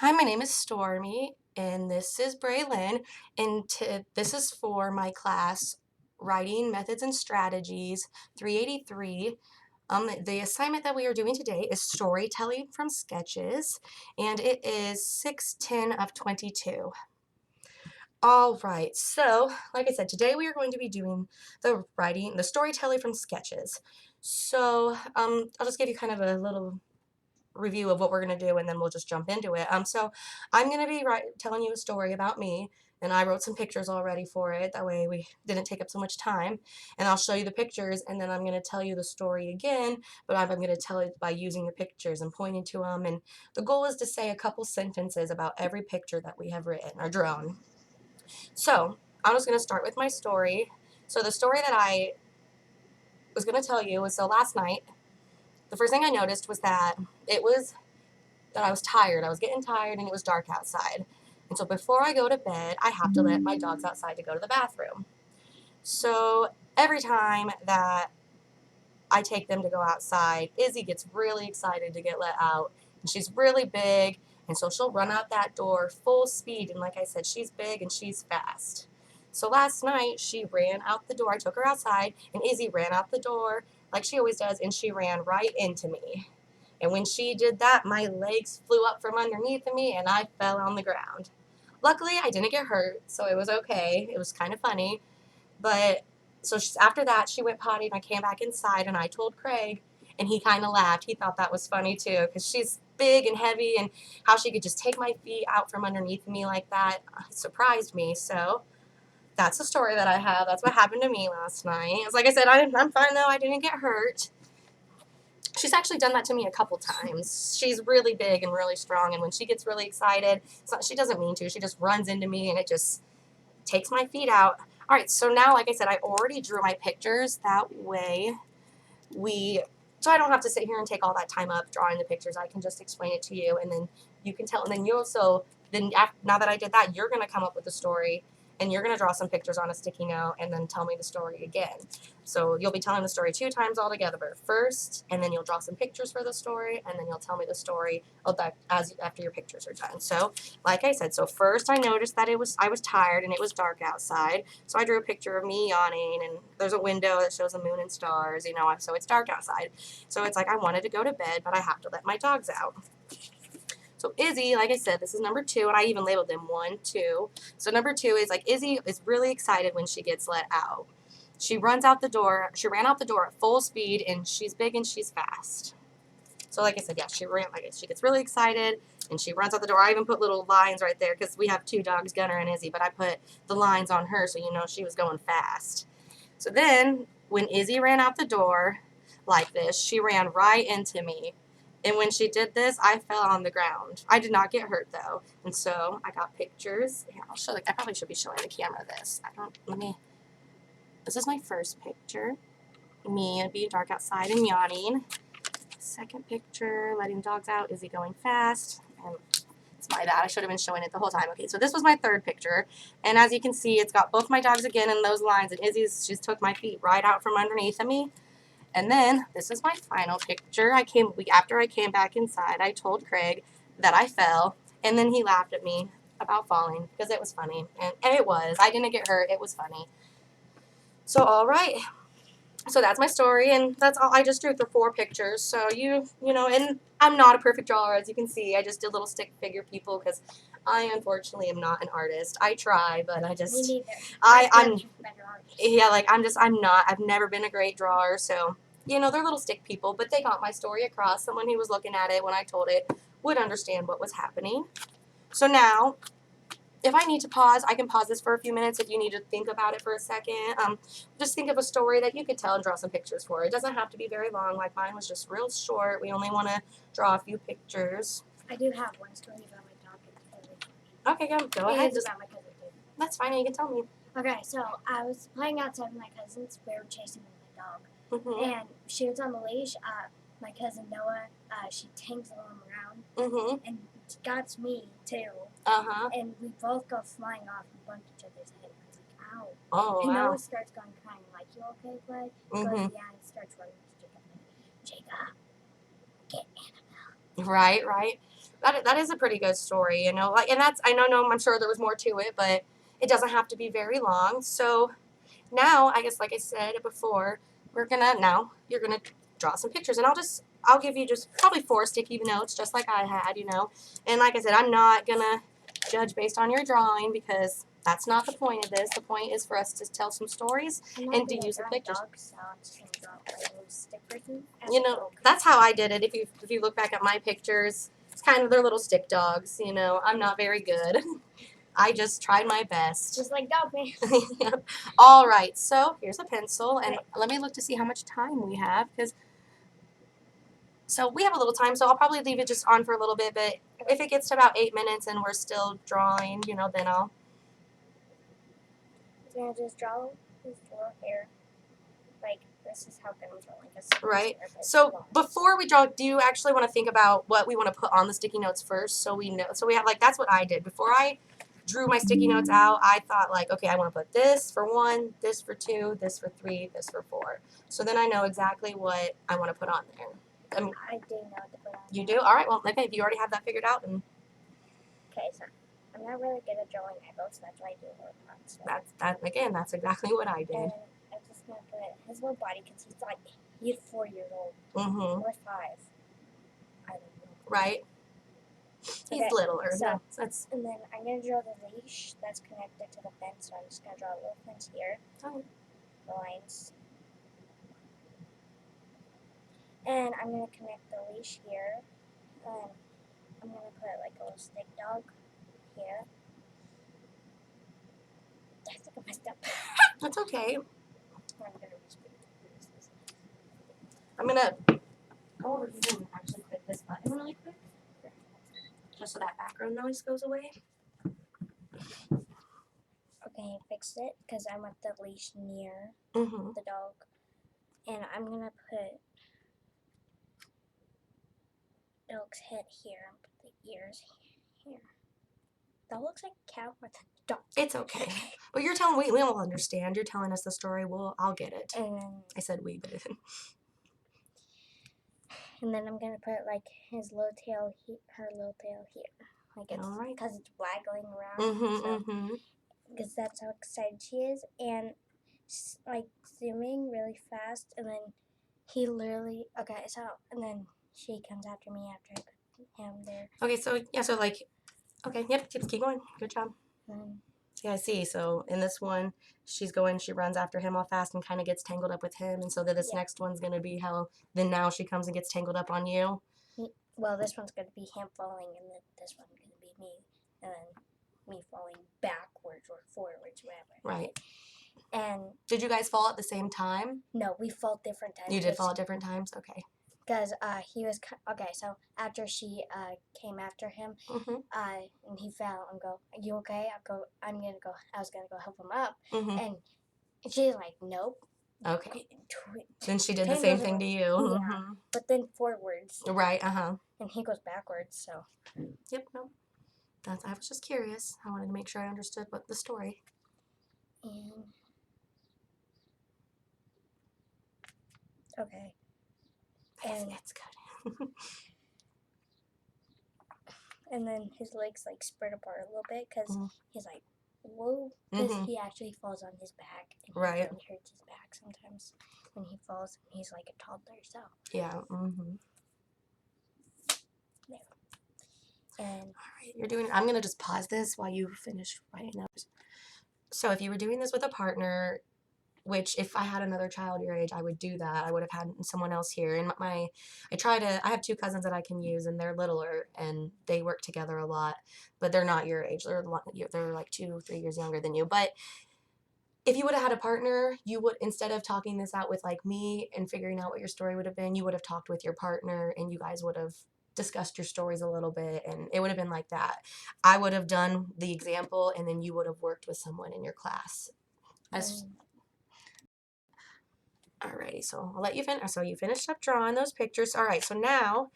Hi, my name is Stormy, and this is Braylinn, and this is for my class, Writing Methods and Strategies 383. The assignment that we are doing today is storytelling from sketches, and it is 610 of 22. All right, so like I said, today we are going to be doing the storytelling from sketches. So I'll just give you kind of a little review of what we're going to do and then we'll just jump into it. So I'm going to be telling you a story about me, and I wrote some pictures already for it. That way we didn't take up so much time. And I'll show you the pictures and then I'm going to tell you the story again, but I'm going to tell it by using the pictures and pointing to them. And the goal is to say a couple sentences about every picture that we have written or drawn. So I'm just going to start with my story. So the story that I was going to tell you was, so last night, the first thing I noticed was that I was tired. I was getting tired and it was dark outside. And so before I go to bed, I have to let my dogs outside to go to the bathroom. So every time that I take them to go outside, Izzy gets really excited to get let out. And she's really big, and so she'll run out that door full speed. And like I said, she's big and she's fast. So last night, she ran out the door. I took her outside, and Izzy ran out the door like she always does, and she ran right into me. And when she did that, my legs flew up from underneath of me and I fell on the ground. Luckily, I didn't get hurt, so it was okay. It was kind of funny. But so after that, she went potty and I came back inside and I told Craig, and he kind of laughed. He thought that was funny too because she's big and heavy, and how she could just take my feet out from underneath me like that surprised me. So that's the story that I have. That's what happened to me last night. It's like I said, I'm fine though. I didn't get hurt. She's actually done that to me a couple times. She's really big and really strong, and when she gets really excited, she doesn't mean to. She just runs into me, and it just takes my feet out. All right, so now, like I said, I already drew my pictures. That way, so I don't have to sit here and take all that time up drawing the pictures. I can just explain it to you, and then you can tell. And then now that I did that, you're going to come up with a story, and you're going to draw some pictures on a sticky note, and then tell me the story again. So you'll be telling the story 2 times all together first, and then you'll draw some pictures for the story, and then you'll tell me the story after your pictures are done. So, like I said, so first I noticed that I was tired and it was dark outside, so I drew a picture of me yawning, and there's a window that shows the moon and stars, so it's dark outside. So it's like I wanted to go to bed, but I have to let my dogs out. So Izzy, like I said, this is number 2, and I even labeled them 1, 2. So number 2 is like Izzy is really excited when she gets let out. She runs out the door. She ran out the door at full speed, and she's big and she's fast. So like I said, yeah, she gets really excited and she runs out the door. I even put little lines right there because we have 2 dogs, Gunner and Izzy, but I put the lines on her so she was going fast. So then when Izzy ran out the door like this, she ran right into me. And when she did this, I fell on the ground. I did not get hurt though. And so I got pictures. Here, I'll show. I probably should be showing the camera this. This is my first picture. Me being dark outside and yawning. Second picture, letting dogs out. Izzy going fast. And it's my bad. I should have been showing it the whole time. Okay, so this was my third picture. And as you can see, it's got both my dogs again in those lines. And Izzy's just took my feet right out from underneath of me. And then this is my final picture. After I came back inside, I told Craig that I fell, and then he laughed at me about falling because it was funny, and it was. I didn't get hurt. It was funny. So all right. So that's my story, and that's all. I just drew the 4 pictures. So and I'm not a perfect drawer, as you can see. I just did little stick figure people because I unfortunately am not an artist. I try, but I just Me neither. I'm yeah, like I'm not. I've never been a great drawer, so they're little stick people, but they got my story across. Someone who was looking at it when I told it would understand what was happening. So now, if I need to pause, I can pause this for a few minutes if you need to think about it for a second. Just think of a story that you could tell and draw some pictures for. It doesn't have to be very long. Like mine was just real short. We only want to draw a few pictures. I do have one story about my dog. Okay, go ahead. It's about my cousin too. That's fine. You can tell me. Okay, so I was playing outside with my cousins. We were chasing my dog, and she was on the leash. My cousin Noah, she tangs along around, and got me too. And we both go flying off and bump each other's head. I was like, ow. Oh, and wow. Noah starts going crying, like, you okay, Clay? He goes, yeah, and starts running to Jacob. Jacob, get Annabelle. Right, right. That is a pretty good story, you know. Like, and that's I know, no, I'm sure there was more to it, but it doesn't have to be very long. So now, I guess, like I said before, you're gonna draw some pictures, and I'll give you just probably 4 sticky notes, just like I had, you know. And like I said, I'm not gonna judge based on your drawing because that's not the point of this. The point is for us to tell some stories and to use the pictures. Dogs, so I'm just gonna draw like little stick person. You know, that's how I did it. If you look back at my pictures, it's kind of they're little stick dogs. You know, I'm not very good. I just tried my best. Just like dog man. Yep. All right, so here's a pencil, and let me look to see how much time we have, because so we have a little time, so I'll probably leave it just on for a little bit, but if it gets to about 8 minutes and we're still drawing, you know, then I'll... I'm going to just draw his little hair. Like, this is how good I'm drawing. Right. So before we draw, do you actually want to think about what we want to put on the sticky notes first, so we know? So we have, like, that's what I did. Before I drew my sticky notes out, I thought, like, okay, I want to put this for 1, this for 2, this for 3, this for 4. So then I know exactly what I want to put on there. I do know what to put on. You do? All right. Well, okay. If you already have that figured out, then... Okay, so I'm not really good at drawing eyeballs, so that's why I do little dots. So. Again, that's exactly what I did. And I'm just going to put his little body, because he's 4 years old. Mm-hmm. Or 5. I don't know. Right. He's littler. So, no, that's... And then I'm going to draw the leash that's connected to the fence, so I'm just going to draw a little fence here. Oh. The lines. And I'm going to connect the leash here. And I'm going to put like a little stick dog here. I think I messed up. That's okay. I'm going to go over here and actually click this button really quick. Just so that background noise goes away. Okay, fixed it because I want the leash near the dog. And I'm going to put dog's head here and put the ears here. That looks like a cow with a dog. It's okay. But you're telling we all understand. You're telling us the story. I'll get it. And then I said we, but and then I'm gonna put like his little tail, her little tail here, like it's because it's waggling around. Because that's how excited she is, and like zooming really fast, and then he literally and then she comes after me after I put him there. Okay, so yeah, so like, okay, yep, keep going. Good job. Yeah, I see. So in this one, she runs after him all fast and kind of gets tangled up with him. And so then this next one's going to be how then now she comes and gets tangled up on you. Well, this one's going to be him falling, and then this one's going to be me, and then me falling backwards or forwards, whatever. Right. And did you guys fall at the same time? No, we fall different times. You did fall at different times? Okay. Because he was so after she came after him, and he fell and go, "Are you okay?" I was gonna go help him up, and she's like, "Nope." Okay. Then she did the same thing to you. Yeah, but then forwards. Right. And he goes backwards. So. Yep. No. I was just curious. I wanted to make sure I understood the story. And okay. And that's good. And then his legs like spread apart a little bit because he's like, whoa, because he actually falls on his back. And he really hurts his back sometimes when he falls. And he's like a toddler, so. Yeah. There. And all right, I'm gonna just pause this while you finish writing notes. So if you were doing this with a partner, which if I had another child your age, I would do that. I would have had someone else here. And I have 2 cousins that I can use, and they're littler, and they work together a lot, but they're not your age. They're like 2-3 years younger than you. But if you would have had a partner, you would, instead of talking this out with like me and figuring out what your story would have been, you would have talked with your partner, and you guys would have discussed your stories a little bit, and it would have been like that. I would have done the example, and then you would have worked with someone in your class. Alrighty, so I'll let you finish. So you finished up drawing those pictures. All right, so now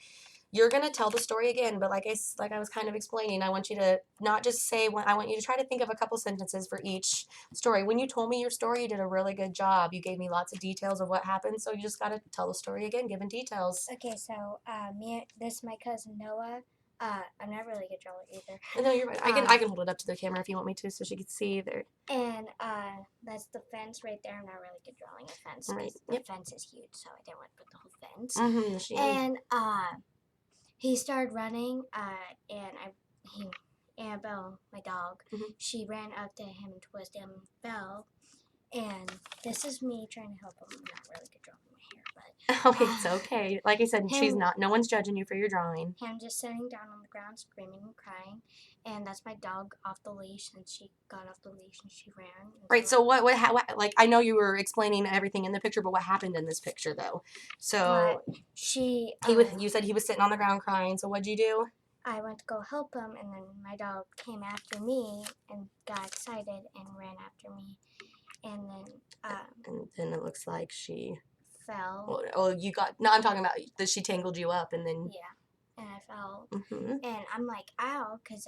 you're gonna tell the story again, but like I was kind of explaining, I want you to not just say one. I want you to try to think of a couple sentences for each story. When you told me your story, you did a really good job. You gave me lots of details of what happened, so you just gotta tell the story again, given details. Okay, so this is my cousin Noah. I'm not really good drawer either. No, you're right. I can hold it up to the camera if you want me to, so she can see there. And that's the fence right there. I'm not really good drawing a fence Right. because Yep. the fence is huge, so I didn't want to put the whole fence. Mm-hmm. And he started running, and Annabelle, my dog, she ran up to him and twisted him and fell. And this is me trying to help him. I'm not really good drawing my hair, but Okay, it's okay. Like I said, she's not. No one's judging you for your drawing. him just sitting down on the ground, screaming and crying, and that's my dog off the leash, and she got off the leash and she ran. Right. So what like I know you were explaining everything in the picture, but what happened in this picture though? So you said he was sitting on the ground crying. So what'd you do? I went to go help him, and then my dog came after me and got excited and ran after me, and then it looks like she fell. Oh, you got. No, I'm talking about that she tangled you up, and then Yeah, and I fell, mm-hmm. and I'm like, ow, because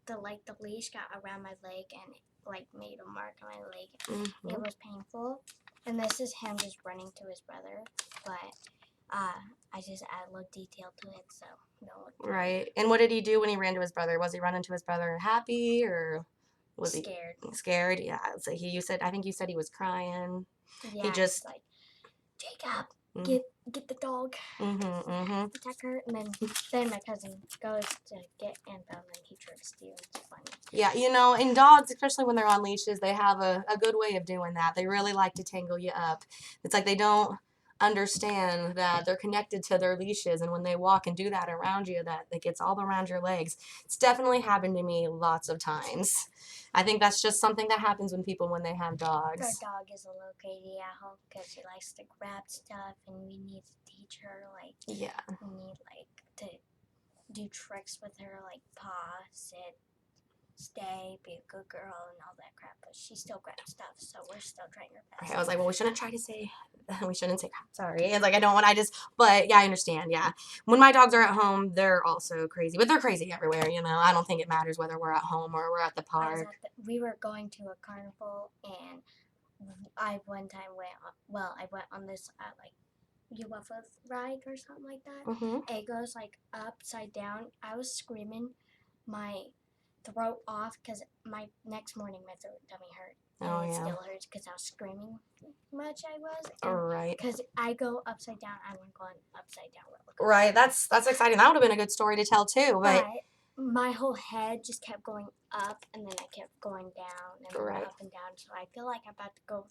the leash got around my leg and like made a mark on my leg. Mm-hmm. It was painful, and this is him just running to his brother, but I just add a little detail to it, so no. Right. And what did he do when he ran to his brother? Was he running to his brother happy, or was scared? He scared? Yeah. So I think you said he was crying. Yeah, He just like, Jacob, mm-hmm. get the dog, attack her, and then my cousin goes to get Annabelle, and he tricks you. It's funny. Yeah, and dogs, especially when they're on leashes, they have a good way of doing that. They really like to tangle you up. It's like they don't understand that they're connected to their leashes, and when they walk and do that around you, that it gets all around your legs. It's definitely happened to me lots of times. I think that's just something that happens when they have dogs. Our dog is a little crazy at home because she likes to grab stuff, and we need to teach her, we need, to do tricks with her, like paw, sit, stay, be a good girl, and all that crap, but she still grabs stuff, so we're still trying her best. Okay, I was like, well, we shouldn't say crap. Sorry. It's like, I don't want, but yeah, I understand. Yeah. When my dogs are at home, they're also crazy, but they're crazy everywhere, I don't think it matters whether we're at home or we're at the park. We were going to a carnival, and I one time I went on this, UFO ride or something like that. Mm-hmm. It goes, upside down. I was screaming my throat off because next morning my throat tummy hurt. And it still hurts because I was screaming much. I was. Right. Because I go upside down. I went going upside down. Right. That's exciting. That would have been a good story to tell too. But my whole head just kept going up, and then I kept going down and up and down. So I feel like I'm about to go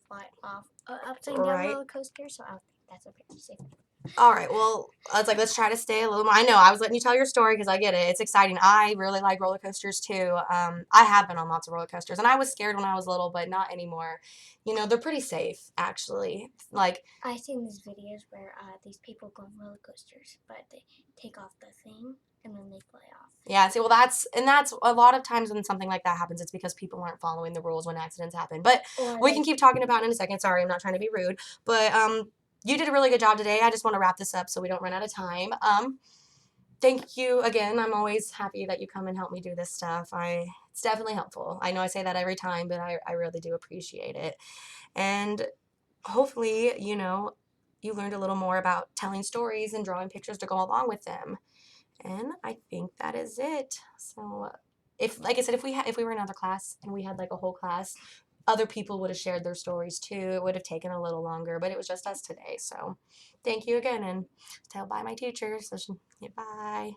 fly off upside down roller coaster. So I don't think that's a very safe. All right. Well, it's like, let's try to stay a little more. I know I was letting you tell your story because I get it. It's exciting. I really like roller coasters too. I have been on lots of roller coasters, and I was scared when I was little, but not anymore. They're pretty safe, actually. Like, I've seen these videos where these people go on roller coasters, but they take off the thing and then they fly off. Yeah. See, well, that's a lot of times when something like that happens, it's because people aren't following the rules when accidents happen. But we can keep talking about it in a second. Sorry, I'm not trying to be rude, but you did a really good job today. I just want to wrap this up so we don't run out of time. Thank you again. I'm always happy that you come and help me do this stuff. It's definitely helpful. I know I say that every time, but I really do appreciate it. And hopefully, you learned a little more about telling stories and drawing pictures to go along with them. And I think that is it. So like I said, if we were in another class and we had like a whole class, other people would have shared their stories too. It would have taken a little longer, but it was just us today. So thank you again, and tell bye my teacher. So bye.